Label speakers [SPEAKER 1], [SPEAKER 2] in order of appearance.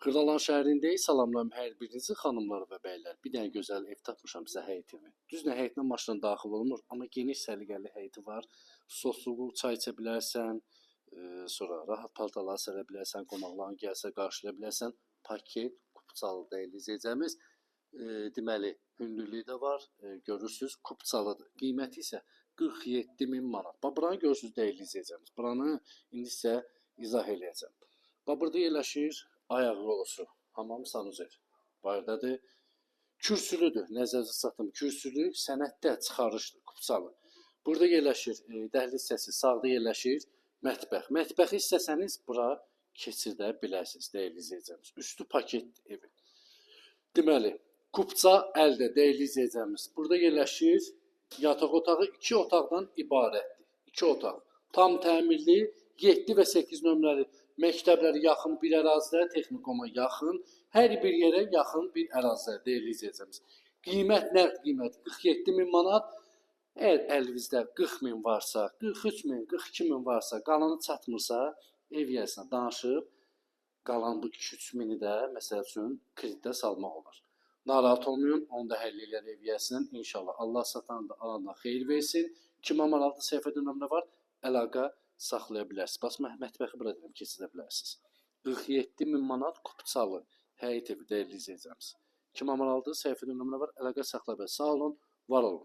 [SPEAKER 1] Xırdalan şəhərindəyik. Salamlayım hər birinizi, xanımlar və bəylər. Bir dənə gözəl ev tapmışam bizə həyət evi. Düz nə həyətinə maşın daxil olmur, amma geniş səliqəli həyəti var. Sosluğu, çay içə bilərsən, sonra rahat paltarlar sələ bilərsən, qonaqların gəlsə qarşılaya bilərsən. Paket, kupçalı dəyərli izləyəcəyimiz. Deməli, hündürlüyü də var. Görürsüz, kupçalıdır. Qiyməti isə 47.000 manat. Bax, buranı görürsüz dəyərli izləyəcəyimiz. Buranı indi sizə izah eləyəcəm. Bax, burada yerləşir ayaq yolusu, hamam sanuzel. Bayırdadır. Kürsülüdür. Nəzərdə satım kürsülü, sənətdə çıxarışdır, kupçalı. Burada yerləşir dəhliz hissəsi, sağda yerləşir mətbəx. Mətbəxi istəsəniz bura keçirdə bilərsiniz, dəyərli izləyəcəyimiz. Üstü paket evi. Deməli, kupça əldə, dəyərli izləyəcəyimiz. Burada yerləşir yataq otağı, 2 otaqdan ibarətdir. 2 otaq. Tam təmirli, 7 və 8 nömrəli məktəblərə yaxın bir ərazidə, texnikuma yaxın, hər bir yerə yaxın bir ərazidə, dəyərli izləyəcəyimiz. Qiymət, nəqd qiymət 47.000 manat. Əgər əlinizdə 40.000 varsa, 43.000, 42.000 varsa, qalanı çatmırsa, ev yərisinə danışıb, qalan bu 2-3.000-i də, məsəl üçün, kreditdə salmaq olar. Narahat olmayın, onu da həll eləyər ev yərisindən. İnşallah Allah satan da alana xeyir versin. Kimə maraqlı səhifədə nömrə var, əlaqə saxlaya bilərsiniz. Bax, mətbəxi bura deyəm, keçidə bilərsiniz. 47.000 manat kupçalı həyət evi dəyərli izləyəcəyimiz. Kimə maraqlıdır, səhifədə nömrə var, əlaqə saxlaya bilərsiniz. Sağ olun, var olun.